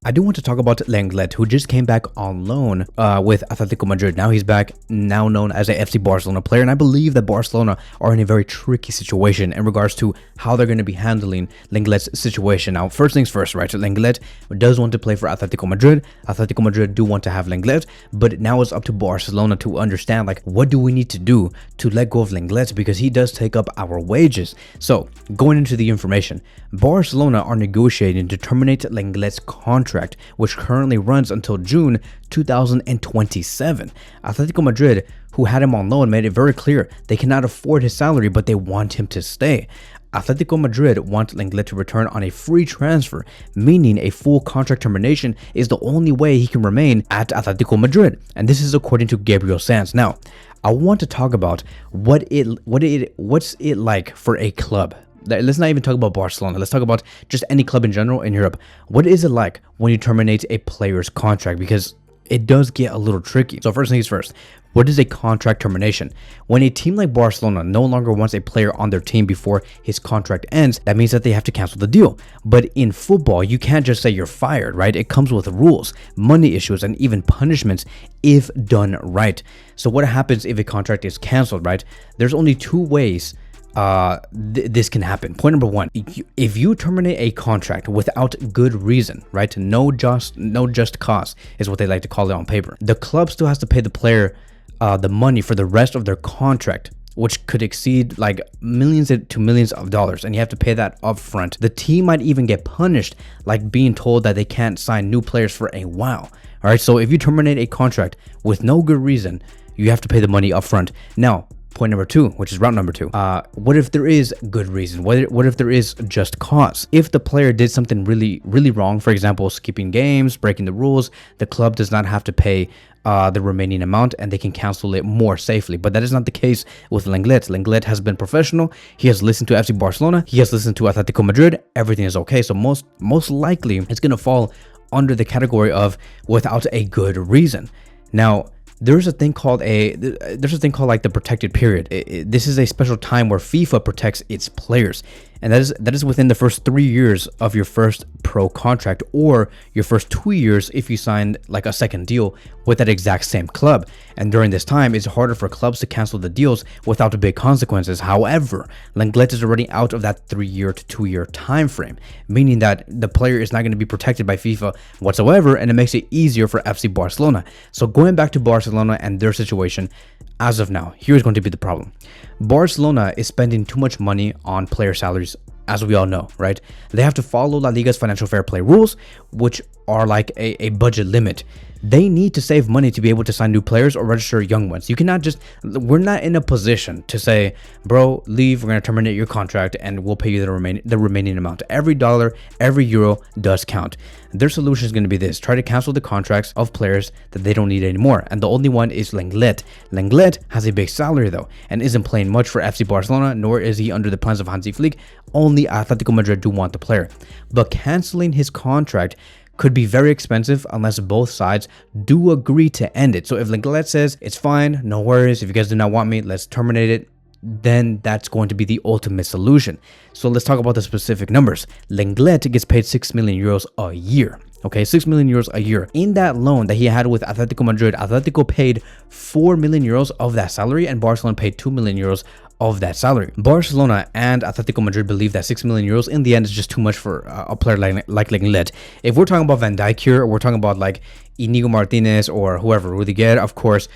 I do want to talk about Lenglet, who just came back on loan with Atletico Madrid. Now he's back, now known as a FC Barcelona player, and I believe that Barcelona are in a very tricky situation in regards to how they're going to be handling Lenglet's situation. Now, first things first, right? So Lenglet does want to play for Atletico Madrid. Atletico Madrid do want to have Lenglet, but now it's up to Barcelona to understand, like, what do we need to do to let go of Lenglet, because he does take up our wages. So going into the information, Barcelona are negotiating to terminate Lenglet's contract, which currently runs until June 2027. Atletico Madrid, who had him on loan, made it very clear they cannot afford his salary, but they want him to stay. Atletico Madrid want Lenglet to return on a free transfer, meaning a full contract termination is the only way he can remain at Atletico Madrid. And this is according to Gabriel Sanz. Now, I want to talk about what's it like for a club. Let's not even talk about Barcelona. Let's talk about just any club in general in Europe. What is it like when you terminate a player's contract? Because it does get a little tricky. So first things first, what is a contract termination? When a team like Barcelona no longer wants a player on their team before his contract ends, that means that they have to cancel the deal. But in football, you can't just say you're fired, right? It comes with rules, money issues, and even punishments if done right. So what happens if a contract is canceled, right? There's only two ways this can happen. Point number one, if you terminate a contract without good reason, right? No just cause is what they like to call it on paper. The club still has to pay the player the money for the rest of their contract, which could exceed like millions to millions of dollars, and you have to pay that up front. The team might even get punished, like being told that they can't sign new players for a while. All right, so if you terminate a contract with no good reason, you have to pay the money up front. Now, point number two, which is route number two. What if there is good reason? What if there is just cause? If the player did something really wrong, for example, skipping games, breaking the rules, the club does not have to pay the remaining amount, and they can cancel it more safely. But that is not the case with Lenglet. Lenglet has been professional. He has listened to FC Barcelona. He has listened to Atletico Madrid. Everything is okay. So most likely it's going to fall under the category of without a good reason. Now, there's a thing called like the protected period. This is a special time where FIFA protects its players, and that is within the first 3 years of your first pro contract, or your first 2 years if you signed like a second deal with that exact same club. And during this time, it's harder for clubs to cancel the deals without big consequences. However, Lenglet is already out of that 3 year to 2 year time frame, meaning that the player is not going to be protected by FIFA whatsoever, and it makes it easier for FC Barcelona. So going back to Barcelona and their situation, as of now, here's going to be the problem. Barcelona is spending too much money on player salaries, as we all know, right? They have to follow La Liga's financial fair play rules, which are like a budget limit. They need to save money to be able to sign new players or register young ones. You cannot just, we're not in a position to say, bro, leave, we're going to terminate your contract and we'll pay you the remaining amount. Every dollar, every euro does count. Their solution is going to be this: try to cancel the contracts of players that they don't need anymore. And the only one is Lenglet. Lenglet has a big salary though, and isn't playing much for FC Barcelona, nor is he under the plans of Hansi Flick. Only Atletico Madrid do want the player. But canceling his contract could be very expensive unless both sides do agree to end it. So if Lenglet says, it's fine, no worries, if you guys do not want me, let's terminate it, then that's going to be the ultimate solution. So let's talk about the specific numbers. Lenglet gets paid 6 million euros a year. Okay, 6 million euros a year. In that loan that he had with Atletico Madrid, Atletico paid 4 million euros of that salary, and Barcelona paid 2 million euros of that salary. Barcelona and Atletico Madrid believe that 6 million euros in the end is just too much for a player like Lenglet. If we're talking about Van Dijk here, or we're talking about like Inigo Martinez or whoever, Rudiger, of course,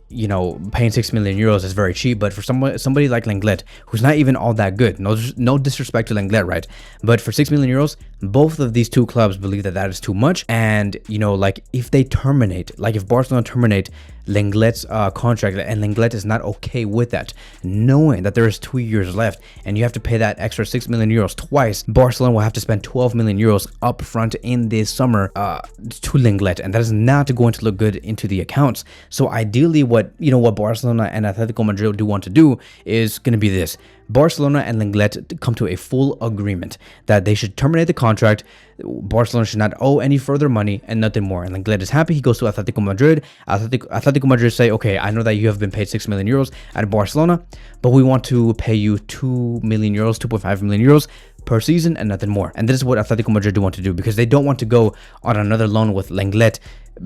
you know, paying 6 million euros is very cheap. But for somebody like Lenglet, who's not even all that good, no disrespect to Lenglet, right? But for 6 million euros, both of these two clubs believe that is too much. And, you know, like if they terminate, like if Barcelona terminate Lenglet's contract, and Lenglet is not okay with that, knowing that there is 2 years left and you have to pay that extra 6 million euros twice, Barcelona will have to spend 12 million euros up front in this summer to Lenglet, and that is not going to look good into the accounts. So ideally, what Barcelona and Atletico Madrid do want to do is going to be this: Barcelona and Lenglet come to a full agreement that they should terminate the contract. Barcelona should not owe any further money and nothing more. And Lenglet is happy. He goes to Atletico Madrid. Atletico Madrid say, okay, I know that you have been paid 6 million euros at Barcelona, but we want to pay you 2 million euros, 2.5 million euros per season and nothing more. And this is what Atletico Madrid want to do, because they don't want to go on another loan with Lenglet,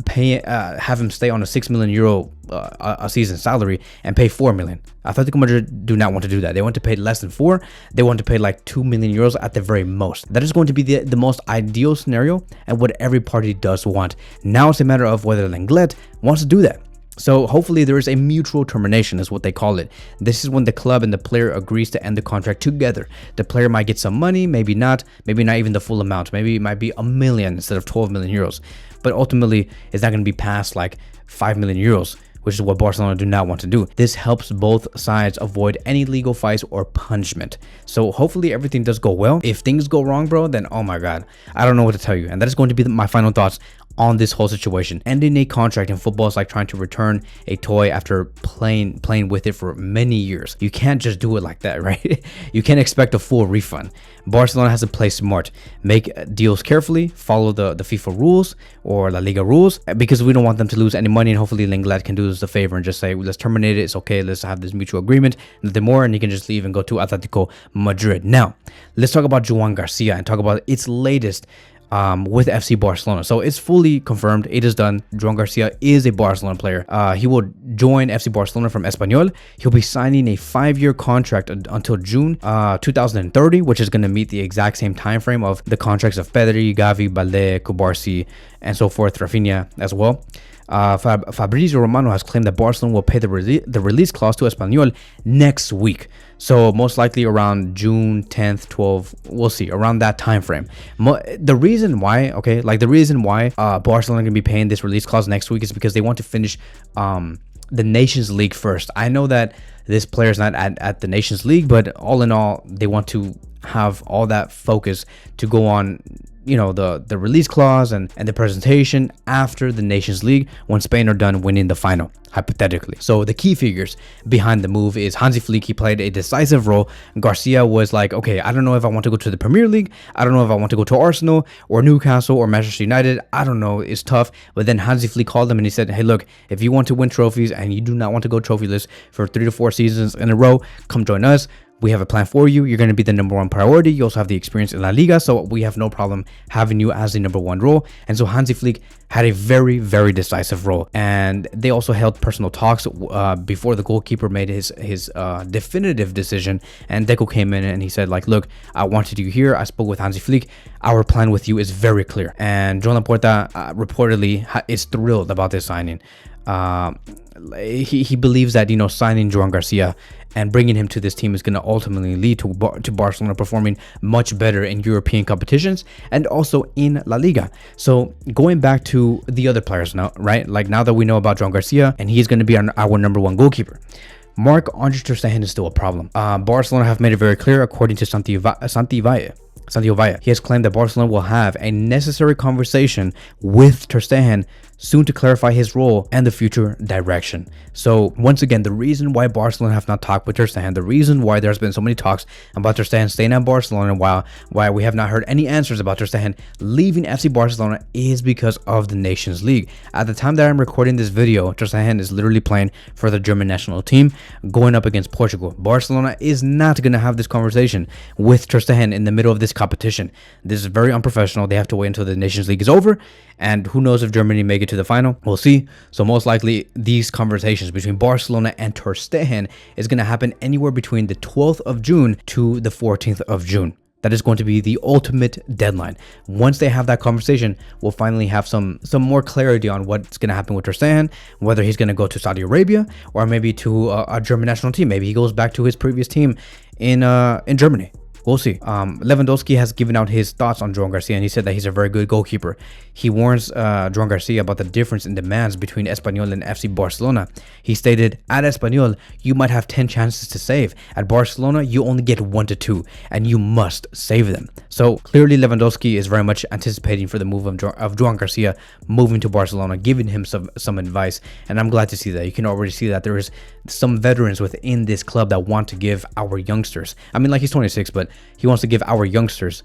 have him stay on a 6 million euro a season salary and pay 4 million. Atletico Madrid do not want to do that. They want to pay less than 4. They want to pay like 2 million euros at the very most. That is going to be the most ideal scenario and what every party does want. Now it's a matter of whether Lenglet wants to do that. So hopefully there is a mutual termination, is what they call it. This is when the club and the player agrees to end the contract together. The player might get some money, maybe not even the full amount. Maybe it might be 1 million instead of 12 million euros. But ultimately, it's not going to be past like 5 million euros, which is what Barcelona do not want to do. This helps both sides avoid any legal fights or punishment. So hopefully everything does go well. If things go wrong, bro, then oh my God, I don't know what to tell you. And that is going to be my final thoughts on this whole situation. Ending a contract in football is like trying to return a toy after playing with it for many years. You can't just do it like that, right? You can't expect a full refund. Barcelona has to play smart, make deals carefully, follow the FIFA rules or La Liga rules, because we don't want them to lose any money. And hopefully Lenglet can do us a favor and just say, let's terminate it. It's okay. Let's have this mutual agreement, nothing more, and you can just leave and go to Atletico Madrid. Now, let's talk about Joan Garcia and talk about its latest with FC Barcelona. So it's fully confirmed. It is done. Joan Garcia is a Barcelona player. He will join FC Barcelona from Espanyol. He'll be signing a 5-year contract until June 2030, which is going to meet the exact same time frame of the contracts of Pedri, Gavi, Balde, Cubarsí, and so forth, Rafinha as well. Fabrizio Romano has claimed that Barcelona will pay the release clause to Espanyol next week. So most likely around June 10th, 12th, we'll see, around that time frame. The reason why, Barcelona can be paying this release clause next week is because they want to finish the Nations League first. I know that this player is not at the Nations League, but all in all, they want to have all that focus to go on, you know, the release clause and the presentation after the Nations League when Spain are done winning the final, hypothetically. So the key figures behind the move is Hansi Flick. He played a decisive role. Garcia was like, okay, I don't know if I want to go to the Premier League. I don't know if I want to go to Arsenal or Newcastle or Manchester United. I don't know. It's tough. But then Hansi Flick called him and he said, hey, look, if you want to win trophies and you do not want to go trophyless for 3 to 4 seasons in a row, come join us. We have a plan for you. You're going to be the #1 priority. You also have the experience in La Liga, so we have no problem having you as the #1 role. And so Hansi Flick had a very, very decisive role. And they also held personal talks before the goalkeeper made his definitive decision. And Deco came in and he said, like, look, I wanted you here. I spoke with Hansi Flick. Our plan with you is very clear. And Joan Laporta reportedly is thrilled about this signing. He believes that, you know, signing Joan Garcia and bringing him to this team is going to ultimately lead to Barcelona performing much better in European competitions and also in La Liga. So going back to the other players now, right? Like now that we know about Joan Garcia and he's going to be our #1 goalkeeper, Marc-Andre ter Stegen is still a problem. Barcelona have made it very clear, according to Santi Valla. He has claimed that Barcelona will have a necessary conversation with ter Stegen soon to clarify his role and the future direction. So once again, the reason why Barcelona have not talked with ter Stegen, the reason why there's been so many talks about ter Stegen staying at Barcelona, why we have not heard any answers about ter Stegen leaving FC Barcelona, is because of the Nations League. At the time that I'm recording this video, ter Stegen is literally playing for the German national team going up against Portugal. Barcelona is not going to have this conversation with ter Stegen in the middle of this competition. This is very unprofessional. They have to wait until the Nations League is over, and who knows if Germany make it to the final. We'll see. So most likely these conversations between Barcelona and ter Stegen is going to happen anywhere between the 12th of June to the 14th of June. That is going to be the ultimate deadline. Once they have that conversation, we'll finally have some more clarity on what's going to happen with ter Stegen, whether he's going to go to Saudi Arabia or maybe to a German national team. Maybe he goes back to his previous team in Germany. We'll see. Lewandowski has given out his thoughts on Joan Garcia, and he said that he's a very good goalkeeper. He warns Joan Garcia about the difference in demands between Espanyol and FC Barcelona. He stated, at Espanyol, you might have 10 chances to save. At Barcelona, you only get 1 to 2, and you must save them. So clearly Lewandowski is very much anticipating for the move of Joan Garcia moving to Barcelona, giving him some advice, and I'm glad to see that. You can already see that there is some veterans within this club that want to give our youngsters, I mean, like, he's 26, but he wants to give our youngsters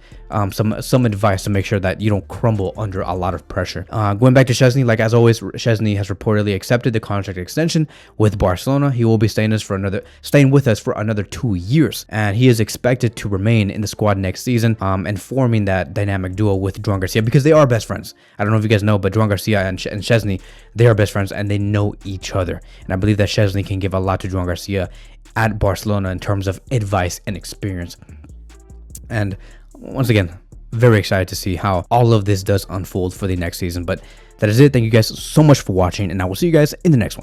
some advice to make sure that you don't crumble under a lot of pressure. Going back to Szczesny, like as always, Szczesny has reportedly accepted the contract extension with Barcelona. He will be staying with us for another 2 years, and he is expected to remain in the squad next season, and forming that dynamic duo with Joan Garcia, because they are best friends. I don't know if you guys know, but Joan Garcia and Szczesny, they are best friends and they know each other. And I believe that Szczesny can give a lot to Joan Garcia at Barcelona in terms of advice and experience. And once again, very excited to see how all of this does unfold for the next season. But that is it. Thank you guys so much for watching, and I will see you guys in the next one.